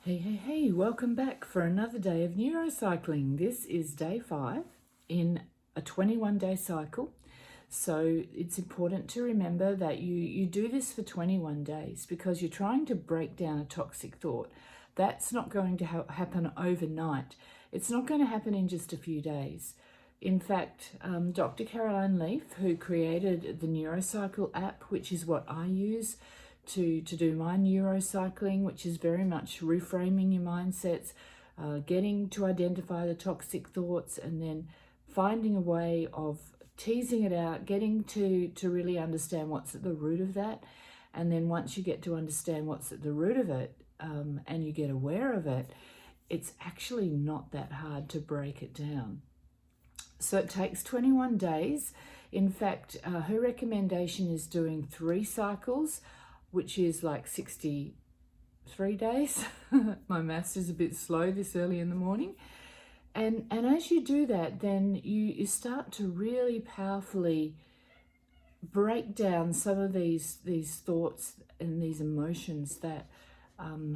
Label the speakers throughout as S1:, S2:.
S1: Hey, welcome back for another day of neurocycling. This is day 5 in a 21-day cycle. So it's important to remember that you do this for 21 days because you're trying to break down a toxic thought. That's not going to happen overnight. It's not going to happen in just a few days. In fact, Dr. Caroline Leaf, who created the Neurocycle app, which is what I use to do my neurocycling, which is very much reframing your mindsets, getting to identify the toxic thoughts and then finding a way of teasing it out, getting to really understand what's at the root of that. And then once you get to understand what's at the root of it and you get aware of it, it's actually not that hard to break it down. So it takes 21 days. In fact, her recommendation is doing 3 cycles, which is like 63 days. My maths is a bit slow this early in the morning. And as you do that, then you start to really powerfully break down some of these thoughts and these emotions that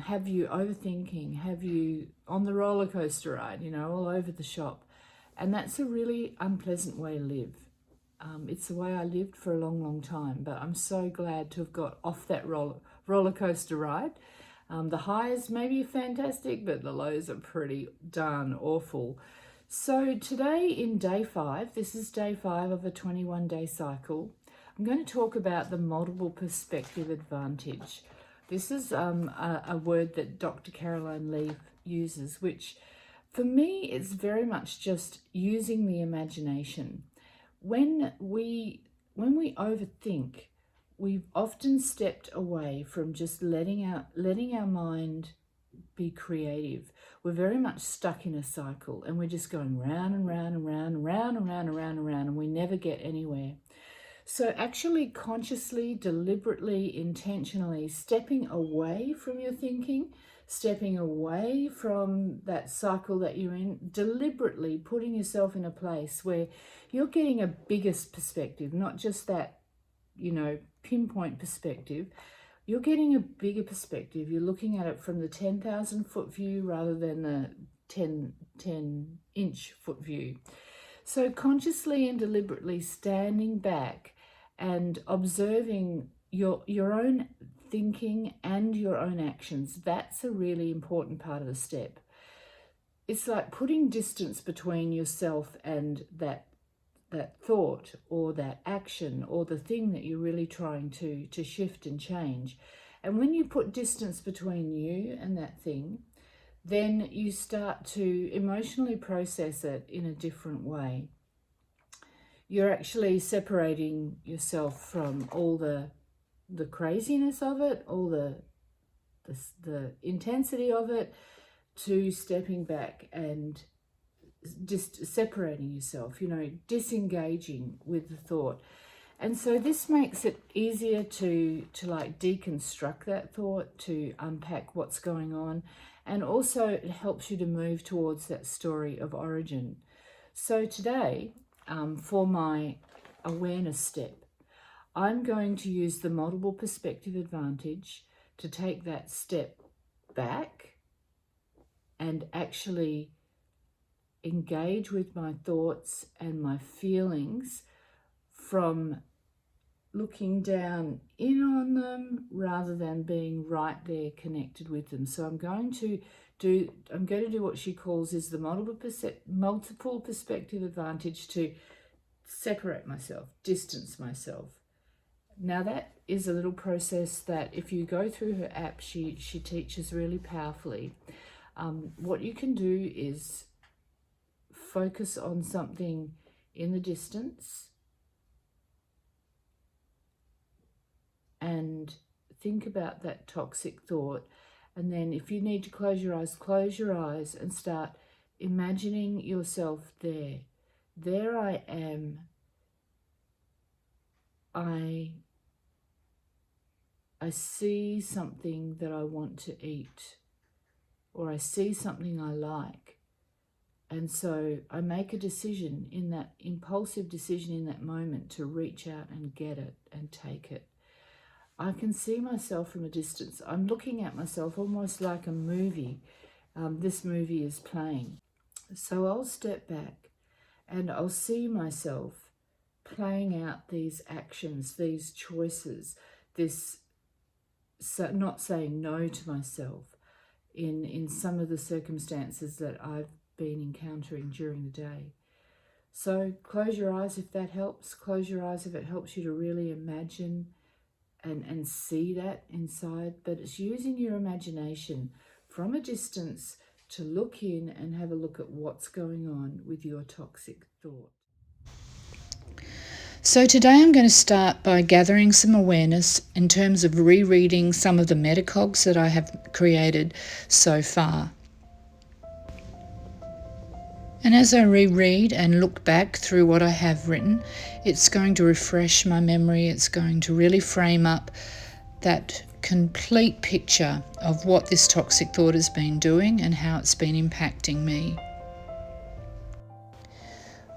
S1: have you overthinking, have you on the roller coaster ride, all over the shop. And that's a really unpleasant way to live. It's the way I lived for a long time, but I'm so glad to have got off that roller coaster ride. The highs may be fantastic, but the lows are pretty darn awful. So today in day 5, this is day 5 of a 21-day cycle, I'm going to talk about the multiple perspective advantage. This is a word that Dr. Caroline Leaf uses, which for me it's very much just using the imagination. When we overthink, we've often stepped away from just letting our mind be creative. We're very much stuck in a cycle and we're just going round and round and round and round and round and round and round, and we never get anywhere. So actually consciously, deliberately, intentionally stepping away from your thinking, stepping away from that cycle that you're in, deliberately putting yourself in a place where you're getting a biggest perspective, not just that, pinpoint perspective. You're getting a bigger perspective. You're looking at it from the 10,000 foot view rather than the 10-inch foot view. So consciously and deliberately standing back and observing your own thinking and your own actions, that's a really important part of the step. It's like putting distance between yourself and that thought or that action or the thing that you're really trying to shift and change. And when you put distance between you and that thing, then you start to emotionally process it in a different way. You're actually separating yourself from all the craziness of it, all the intensity of it, to stepping back and just separating yourself, disengaging with the thought. And so this makes it easier to like deconstruct that thought, to unpack what's going on, and also it helps you to move towards that story of origin. So today, for my awareness step, I'm going to use the multiple perspective advantage to take that step back and actually engage with my thoughts and my feelings from looking down in on them rather than being right there connected with them. So I'm going to do what she calls is the multiple perspective advantage, to separate myself, distance myself. Now that is a little process that if you go through her app, she teaches really powerfully. What you can do is focus on something in the distance and think about that toxic thought. And then if you need to close your eyes and start imagining yourself there. There I am. I see something that I want to eat, or I see something I like. And so I make a decision, in that impulsive decision in that moment, to reach out and get it and take it. I can see myself from a distance. I'm looking at myself almost like a movie. This movie is playing. So I'll step back and I'll see myself playing out these actions, these choices, this not saying no to myself in some of the circumstances that I've been encountering during the day. So close your eyes if that helps. Close your eyes if it helps you to really imagine and see that inside. But it's using your imagination from a distance to look in and have a look at what's going on with your toxic thought. So today I'm going to start by gathering some awareness in terms of rereading some of the metacogs that I have created so far. And as I reread and look back through what I have written, it's going to refresh my memory. It's going to really frame up that complete picture of what this toxic thought has been doing and how it's been impacting me.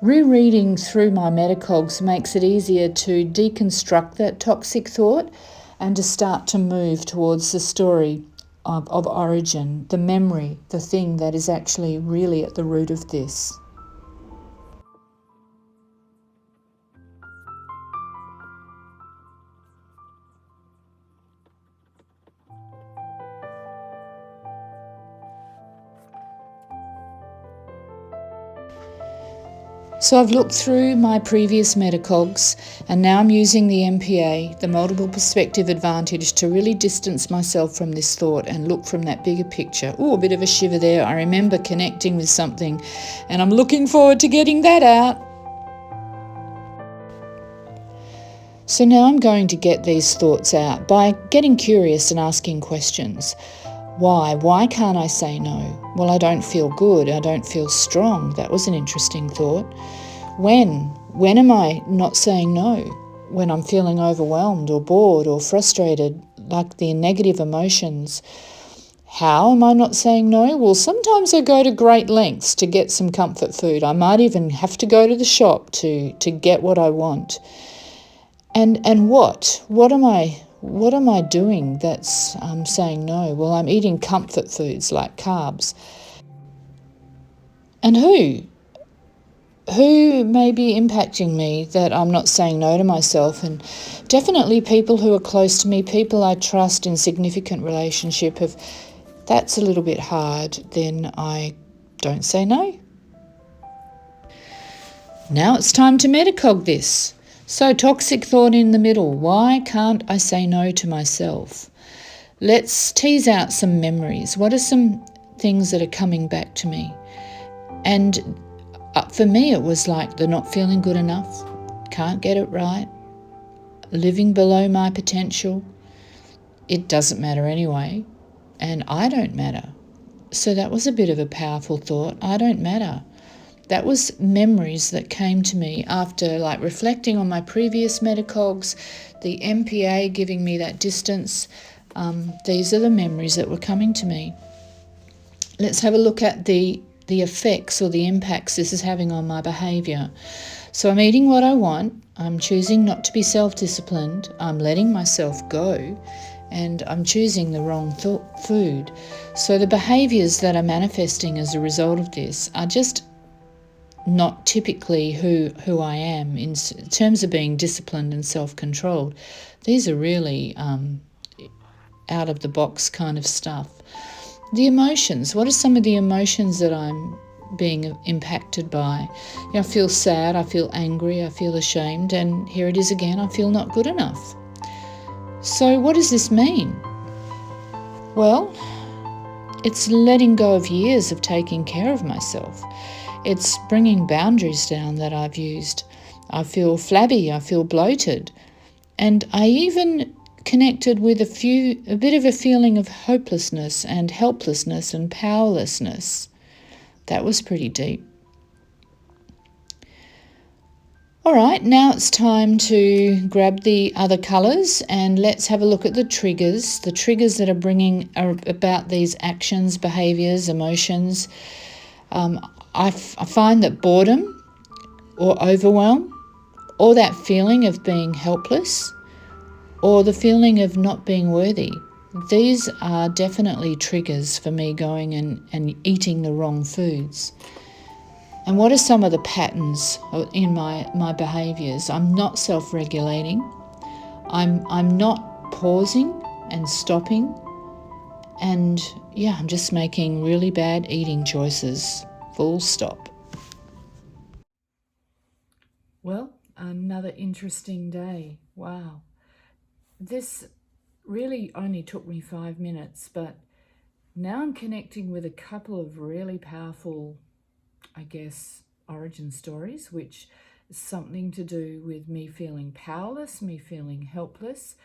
S1: Rereading through my metacogs makes it easier to deconstruct that toxic thought and to start to move towards the story of origin, the memory, the thing that is actually really at the root of this. So I've looked through my previous metacogs and now I'm using the MPA, the multiple perspective advantage, to really distance myself from this thought and look from that bigger picture. Oh, a bit of a shiver there. I remember connecting with something and I'm looking forward to getting that out. So now I'm going to get these thoughts out by getting curious and asking questions. Why? Why can't I say no? Well, I don't feel good. I don't feel strong. That was an interesting thought. When? When am I not saying no? When I'm feeling overwhelmed or bored or frustrated, like the negative emotions. How am I not saying no? Well, sometimes I go to great lengths to get some comfort food. I might even have to go to the shop to get what I want. And what? What am I doing that's saying no? Well, I'm eating comfort foods like carbs. And who? Who may be impacting me that I'm not saying no to myself? And definitely people who are close to me, people I trust in significant relationship. If that's a little bit hard, then I don't say no. Now it's time to metacog this. So toxic thought in the middle. Why can't I say no to myself? Let's tease out some memories. What are some things that are coming back to me? And for me, it was like the not feeling good enough, can't get it right, living below my potential. It doesn't matter anyway, and I don't matter. So that was a bit of a powerful thought. I don't matter. That was memories that came to me after reflecting on my previous metacogs, the MPA giving me that distance. These are the memories that were coming to me. Let's have a look at the effects or the impacts this is having on my behaviour. So I'm eating what I want. I'm choosing not to be self-disciplined. I'm letting myself go. And I'm choosing the wrong food. So the behaviours that are manifesting as a result of this are just not typically who I am in terms of being disciplined and self-controlled. These are really out of the box kind of stuff. The emotions. What are some of the emotions that I'm being impacted by? I feel sad, I feel angry, I feel ashamed, and here it is again, I feel not good enough. So what does this mean? Well, it's letting go of years of taking care of myself. It's bringing boundaries down that I've used. I feel flabby, I feel bloated. And I even connected with a bit of a feeling of hopelessness and helplessness and powerlessness. That was pretty deep. All right, now it's time to grab the other colours and let's have a look at the triggers that are bringing about these actions, behaviours, emotions. I find that boredom or overwhelm or that feeling of being helpless or the feeling of not being worthy. These are definitely triggers for me going and eating the wrong foods. And what are some of the patterns in my behaviours? I'm not self-regulating. I'm not pausing and stopping. And I'm just making really bad eating choices. Full stop. Well, another interesting day. Wow. This really only took me 5 minutes, but now I'm connecting with a couple of really powerful, I guess, origin stories, which is something to do with me feeling powerless, me feeling helpless,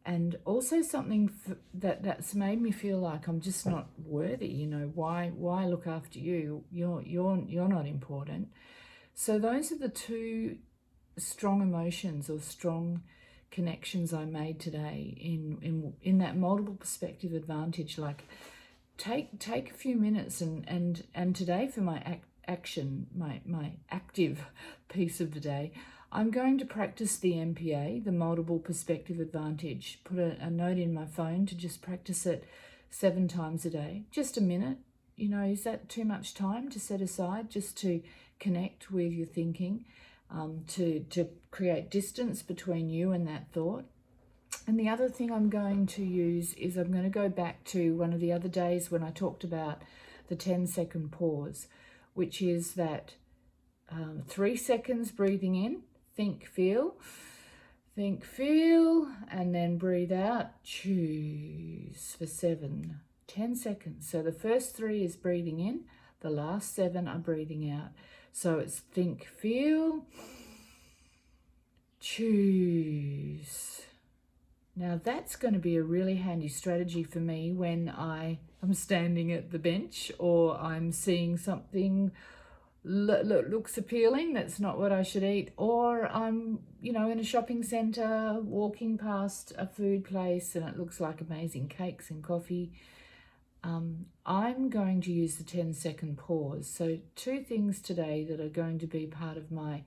S1: and also something that's made me feel like I'm just not worthy. You know, why look after you? You're not important. So those are the two strong emotions or strong connections I made today in that multiple perspective advantage. Like take a few minutes and today for my action, my active piece of the day, I'm going to practice the MPA, the multiple perspective advantage. Put a note in my phone to just practice it 7 times a day, just a minute. You know, is that too much time to set aside just to connect with your thinking, to create distance between you and that thought? And the other thing I'm going to use is I'm going to go back to one of the other days when I talked about the 10-second pause, which is that 3 seconds breathing in, think, feel, and then breathe out, choose for 10 seconds. So the first 3 is breathing in, the last 7 are breathing out. So it's think, feel, choose. Now that's going to be a really handy strategy for me when I am standing at the bench or I'm seeing something looks appealing, that's not what I should eat, or I'm, in a shopping centre walking past a food place and it looks like amazing cakes and coffee. I'm going to use the 10-second pause. So 2 things today that are going to be part of my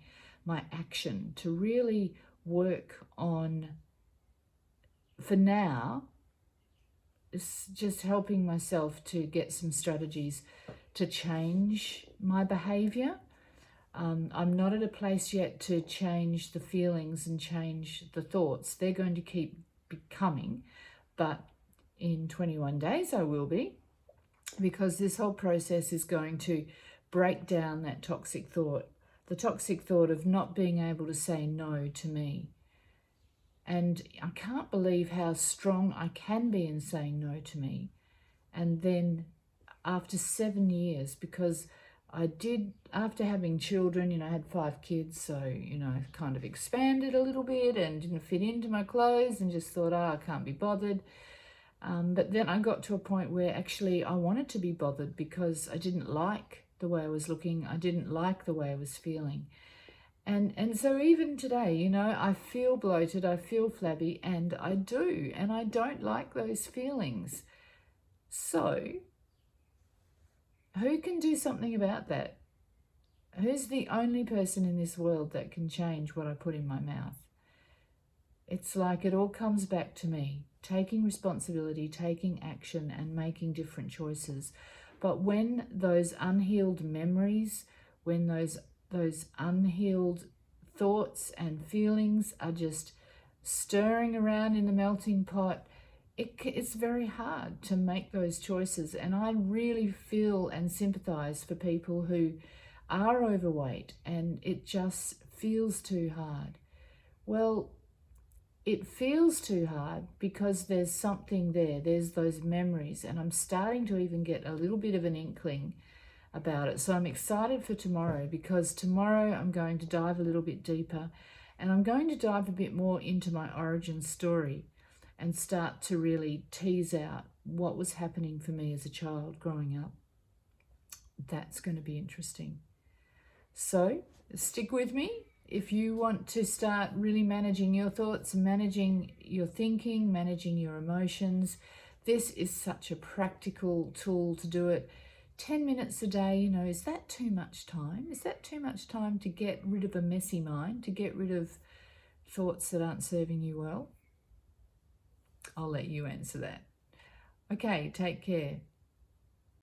S1: action to really work on. For now, it's just helping myself to get some strategies to change my behaviour. I'm not at a place yet to change the feelings and change the thoughts. They're going to keep coming, but in 21 days I will be, because this whole process is going to break down that toxic thought, the toxic thought of not being able to say no to me. And I can't believe how strong I can be in saying no to me. And then after 7 years, because I did, after having children, I had 5 kids, so, kind of expanded a little bit and didn't fit into my clothes and just thought, I can't be bothered. But then I got to a point where actually I wanted to be bothered because I didn't like the way I was looking. I didn't like the way I was feeling. And so even today, I feel bloated, I feel flabby, and I do, and I don't like those feelings. So who can do something about that? Who's the only person in this world that can change what I put in my mouth? It's like it all comes back to me, taking responsibility, taking action, and making different choices. But when those unhealed memories, when those unhealed thoughts and feelings are just stirring around in the melting pot, it's very hard to make those choices. And I really feel and sympathize for people who are overweight and it just feels too hard. Well, it feels too hard because there's something there. There's those memories, and I'm starting to even get a little bit of an inkling about it. So I'm excited for tomorrow, because tomorrow I'm going to dive a little bit deeper, and I'm going to dive a bit more into my origin story and start to really tease out what was happening for me as a child growing up. That's going to be interesting. So stick with me. If you want to start really managing your thoughts, managing your thinking, managing your emotions, this is such a practical tool to do it. 10 minutes a day, is that too much time? Is that too much time to get rid of a messy mind, to get rid of thoughts that aren't serving you well? I'll let you answer that. Okay, take care.